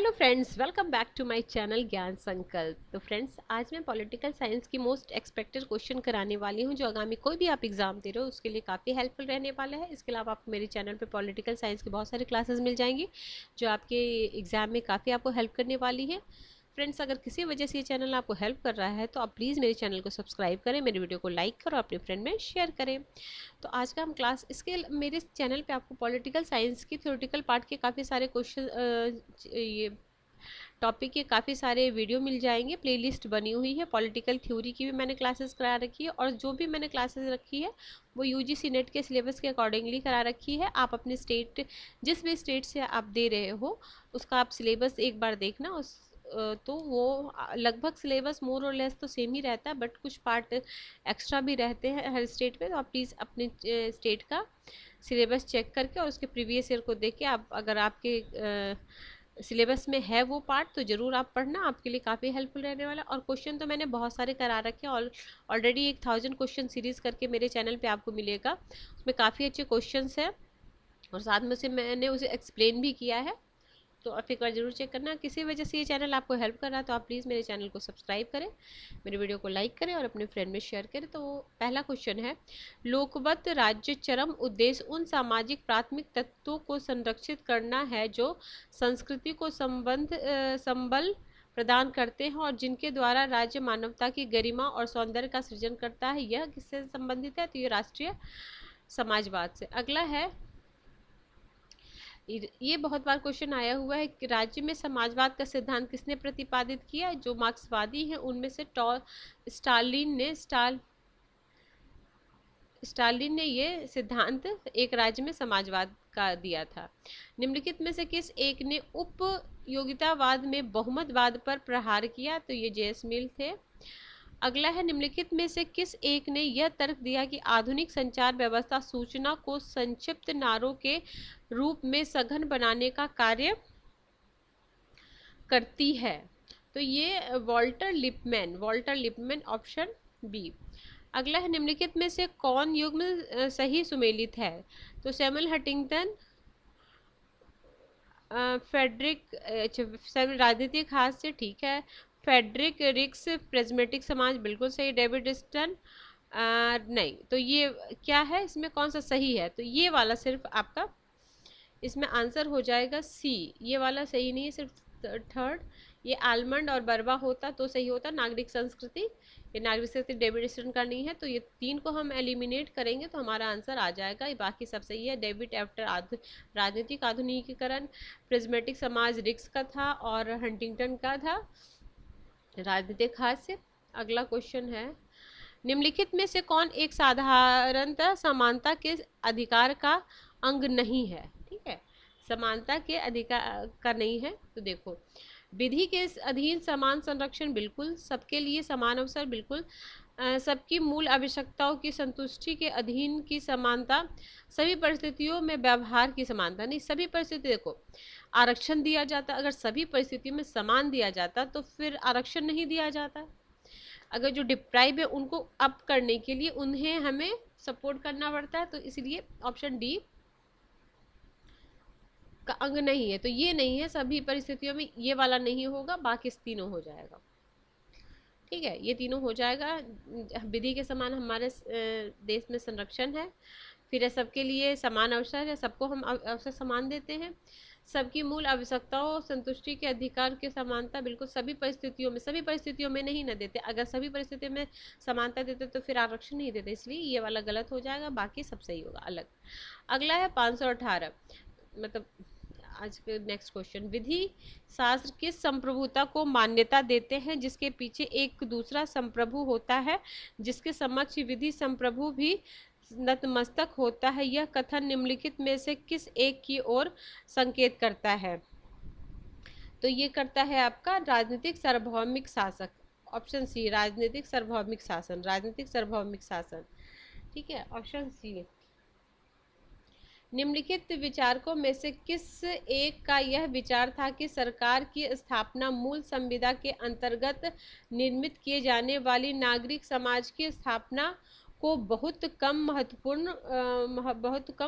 Hello friends, welcome back to my channel Gyan Sankalp. तो friends, आज मैं पॉलिटिकल साइंस की मोस्ट एक्सपेक्टेड क्वेश्चन कराने वाली हूं, जो आगामी कोई भी आप एग्जाम दे रहे हो उसके लिए काफ़ी हेल्पफुल रहने वाला है। इसके अलावा आपको मेरे चैनल पे पॉलिटिकल साइंस की बहुत सारी क्लासेस मिल जाएंगी, जो आपके एग्जाम में काफ़ी आपको हेल्प करने वाली है। फ्रेंड्स, अगर किसी वजह से ये चैनल आपको हेल्प कर रहा है तो आप प्लीज़ मेरे चैनल को सब्सक्राइब करें, मेरे वीडियो को लाइक करो, अपने फ्रेंड में शेयर करें। तो आज का हम क्लास इसके मेरे चैनल पे आपको पॉलिटिकल साइंस की थ्योरेटिकल पार्ट के काफ़ी सारे क्वेश्चन ये टॉपिक के काफ़ी सारे वीडियो मिल जाएंगे। प्लेलिस्ट बनी हुई है, पॉलिटिकल थ्योरी की भी मैंने क्लासेस करा रखी है, और जो भी मैंने क्लासेस रखी है वो यूजीसी नेट के सिलेबस के अकॉर्डिंगली करा रखी है। आप अपने स्टेट, जिस भी स्टेट से आप दे रहे हो उसका आप सिलेबस एक बार देखना। उस तो वो लगभग सिलेबस मोर और लेस तो सेम ही रहता है, बट कुछ पार्ट एक्स्ट्रा भी रहते हैं हर स्टेट में। तो आप प्लीज़ अपने स्टेट का सिलेबस चेक करके और उसके प्रीवियस ईयर को देख के, आप अगर आपके सिलेबस में है वो पार्ट तो ज़रूर आप पढ़ना, आपके लिए काफ़ी हेल्पफुल रहने वाला। और क्वेश्चन तो मैंने बहुत सारे करा रखे हैं ऑलरेडी। 1000 क्वेश्चन सीरीज़ करके मेरे चैनल पे आपको मिलेगा, उसमें काफ़ी अच्छे क्वेश्चंस हैं और साथ में से मैंने उसे एक्सप्लेन भी किया है। तो आप एक बार जरूर चेक करना। किसी वजह से ये चैनल आपको हेल्प कर रहा है तो आप प्लीज़ मेरे चैनल को सब्सक्राइब करें, मेरे वीडियो को लाइक करें और अपने फ्रेंड में शेयर करें। तो पहला क्वेश्चन है, लोकवत राज्य चरम उद्देश्य उन सामाजिक प्राथमिक तत्वों को संरक्षित करना है जो संस्कृति को संबल प्रदान करते हैं और जिनके द्वारा राज्य मानवता की गरिमा और सौंदर्य का सृजन करता है। यह किससे संबंधित है? तो ये राष्ट्रीय समाजवाद से। अगला है, ये बहुत बार क्वेश्चन आया हुआ है कि राज्य में समाजवाद का सिद्धांत किसने प्रतिपादित किया? जो मार्क्सवादी हैं उनमें से स्टालिन ने ये सिद्धांत एक राज्य में समाजवाद का दिया था। निम्नलिखित में से किस एक ने उपयोगितावाद में बहुमतवाद पर प्रहार किया? तो ये जेएस मिल थे। अगला है, निम्नलिखित में से किस एक ने यह तर्क दिया कि आधुनिक संचार व्यवस्था सूचना को संक्षिप्त नारों के रूप में सघन बनाने का कार्य करती है? तो ये वॉल्टर लिपमैन, ऑप्शन बी। अगला है, निम्नलिखित में से कौन युग्म सही सुमेलित है? तो सैमुअल हंटिंगटन, राजनीतिक हाथ से, ठीक है। फेडरिक रिक्स, प्रेज्मेटिक समाज, बिल्कुल सही। डेविड स्टन, नहीं। तो ये क्या है, इसमें कौन सा सही है? तो ये वाला सिर्फ आपका इसमें आंसर हो जाएगा सी। ये वाला सही नहीं है, सिर्फ थर्ड। ये आलमंड और बरवा होता तो सही होता। नागरिक संस्कृति, ये नागरिक संस्कृति डेविड स्टन का नहीं है। तो ये तीन को हम एलिमिनेट करेंगे तो हमारा आंसर आ जाएगा। ये बाकी सब सही है। डेविड आफ्टर राजनीतिक आधुनिकीकरण, प्रिज्मेटिक समाज रिक्स का था और हंटिंगटन का था राजनीतिक हाथ से। अगला क्वेश्चन है, निम्नलिखित में से कौन एक साधारणतः समानता के अधिकार का अंग नहीं है? ठीक है, समानता के अधिकार का नहीं है। तो देखो, विधि के अधीन समान संरक्षण, बिल्कुल। सबके लिए समान अवसर, बिल्कुल। सबकी मूल आवश्यकताओं की संतुष्टि के अधीन की समानता, सभी परिस्थितियों में व्यवहार की समानता, नहीं। सभी परिस्थिति, देखो, आरक्षण दिया जाता, अगर सभी परिस्थितियों में समान दिया जाता तो फिर आरक्षण नहीं दिया जाता। अगर जो डिप्राइव है उनको अप करने के लिए उन्हें हमें सपोर्ट करना पड़ता है। तो इसलिए ऑप्शन डी का अंग नहीं है। तो ये नहीं है, सभी परिस्थितियों में ये वाला नहीं होगा, बाकी तीनों हो जाएगा। ठीक है, ये तीनों हो जाएगा। विधि के समान हमारे देश में संरक्षण है, फिर है सबके लिए समान अवसर है, सबको हम अवसर समान देते हैं, सबकी मूल आवश्यकताओं संतुष्टि के अधिकार की समानता, बिल्कुल। सभी परिस्थितियों में नहीं ना देते। अगर सभी परिस्थितियों में समानता देते तो फिर आरक्षण नहीं देते, इसलिए ये वाला गलत हो जाएगा, बाकी सब सही होगा अलग। अगला है 518, मतलब आज के नेक्स्ट क्वेश्चन, विधि शास्त्र किस संप्रभुता को मान्यता देते हैं जिसके पीछे एक दूसरा संप्रभु होता है, जिसके समक्ष विधि संप्रभु भी नतमस्तक होता है? यह कथन निम्नलिखित में से किस एक की ओर संकेत करता है? तो ये करता है आपका राजनीतिक सार्वभौमिक शासक, ऑप्शन सी। राजनीतिक सार्वभौमिक शासन, ठीक है, ऑप्शन सी। निम्नलिखित विचारकों में से किस एक का यह विचार था कि सरकार की स्थापना मूल संविदा के अंतर्गत निर्मित किए जाने वाली नागरिक समाज की स्थापना को बहुत कम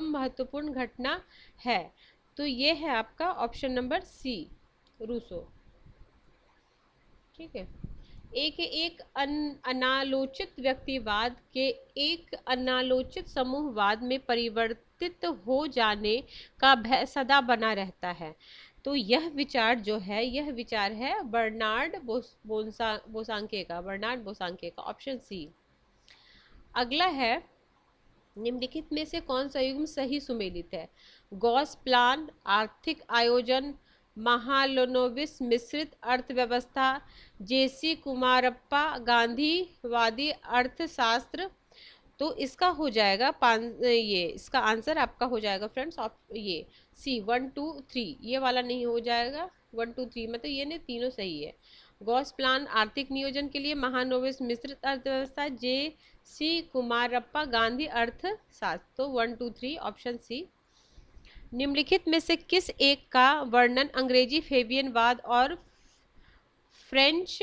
महत्वपूर्ण घटना है? तो ये है आपका ऑप्शन नंबर सी, रूसो। ठीक है। एक अनालोचित व्यक्तिवाद के एक अनालोचित समूहवाद में परिवर्तित हो जाने का भय सदा बना रहता है। तो यह विचार जो है, यह विचार है बर्नार्ड बोसांके का, बर्नार्ड बोसांके का, ऑप्शन सी। अगला है, निम्नलिखित में से कौन सा युग्म सही सुमेलित है? गॉस प्लान, आर्थिक आयोजन, महालनोबिस मिश्रित अर्थव्यवस्था, जेसी कुमारप्पा गांधीवादी अर्थशास्त्र। तो इसका हो जाएगा ये इसका आंसर आपका हो जाएगा फ्रेंड्स ये सी, 1 2 3। ये वाला नहीं हो जाएगा, 1 2 3 मतलब ये नहीं, तीनों सही है। गॉस प्लान आर्थिक नियोजन के लिए, महानोबिस मिश्रित अर्थव्यवस्था, जे सी कुमारप्पा गांधी अर्थशास्त्र। तो 1 2 3 ऑप्शन सी। निम्नलिखित में से किस एक का वर्णन अंग्रेजी फेबियनवाद और फ्रेंच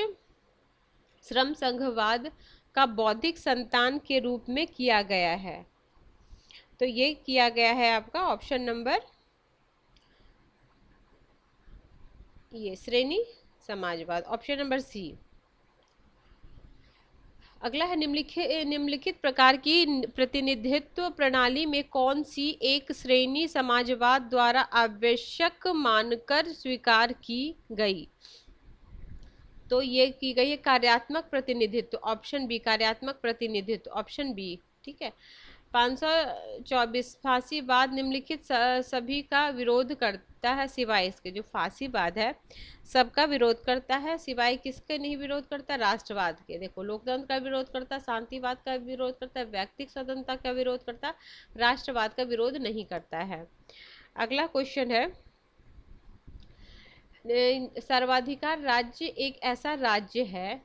श्रम संघवाद का बौद्धिक संतान के रूप में किया गया है? तो ये किया गया है आपका ऑप्शन नंबर ये श्रेणी समाजवाद, ऑप्शन नंबर सी। अगला है, निम्नलिखित प्रकार की प्रतिनिधित्व प्रणाली में कौन सी एक श्रेणी समाजवाद द्वारा आवश्यक मानकर स्वीकार की गई? तो ये की गई है कार्यात्मक प्रतिनिधित्व, ऑप्शन बी, कार्यात्मक प्रतिनिधित्व, ऑप्शन बी। ठीक है। 524 फांसीवाद निम्नलिखित सभी का विरोध करता है सिवाय इसके। जो फांसीवाद है सबका विरोध करता है, सिवाय किसके नहीं विरोध करता? राष्ट्रवाद के। देखो, लोकतंत्र का विरोध करता, शांतिवाद का विरोध करता, व्यक्तिगत स्वतंत्रता का विरोध करता, राष्ट्रवाद का विरोध नहीं करता है। अगला क्वेश्चन है, सर्वाधिकार राज्य एक ऐसा राज्य है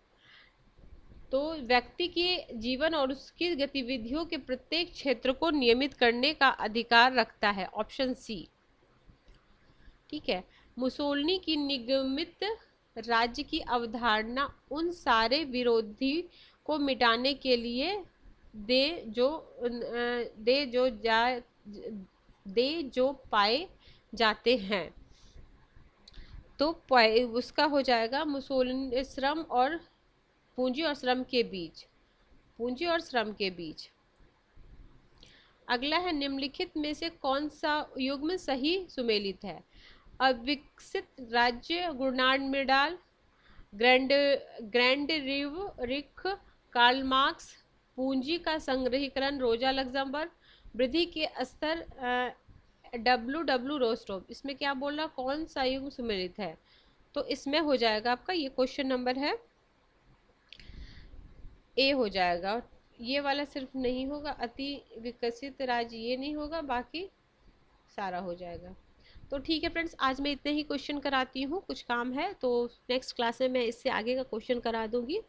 तो व्यक्ति के जीवन और उसकी गतिविधियों के प्रत्येक क्षेत्र को नियमित करने का अधिकार रखता है, ऑप्शन सी। ठीक है। मुसोलिनी की निगमित राज्य की अवधारणा उन सारे विरोधी को मिटाने के लिए दे जो पाए जाते हैं। तो उसका हो जाएगा मुसोलिनी श्रम और पूंजी और श्रम के बीच, पूंजी और श्रम के बीच। अगला है, निम्नलिखित में से कौन सा युग्म सही सुमेलित है? अविकसित राज्य गुर्नार्ड मिडाल, ग्रैंड रिख कार्ल मार्क्स, पूंजी का संग्रहीकरण रोजा लग्जमबर्ग, वृद्धि के स्तर डब्ल्यू रोस्टोव। इसमें क्या बोल रहा, कौन सा युग्म सुमेलित है? तो इसमें हो जाएगा आपका, ये क्वेश्चन नंबर है ए हो जाएगा। ये वाला सिर्फ नहीं होगा, अति विकसित राज्य ये नहीं होगा, बाकी सारा हो जाएगा। तो ठीक है फ्रेंड्स, आज मैं इतने ही क्वेश्चन कराती हूँ, कुछ काम है तो नेक्स्ट क्लास में मैं इससे आगे का क्वेश्चन करा दूंगी।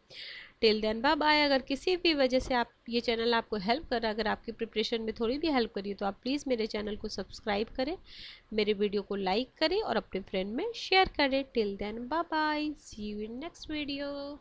Till then bye bye. अगर किसी भी वजह से आप ये चैनल आपको हेल्प कर रहा है, अगर आपकी प्रिपरेशन में थोड़ी भी हेल्प करिए तो आप प्लीज़ मेरे चैनल को सब्सक्राइब करें, मेरे वीडियो को लाइक करें और अपने फ्रेंड में शेयर करें। Till then bye bye, see you in next video.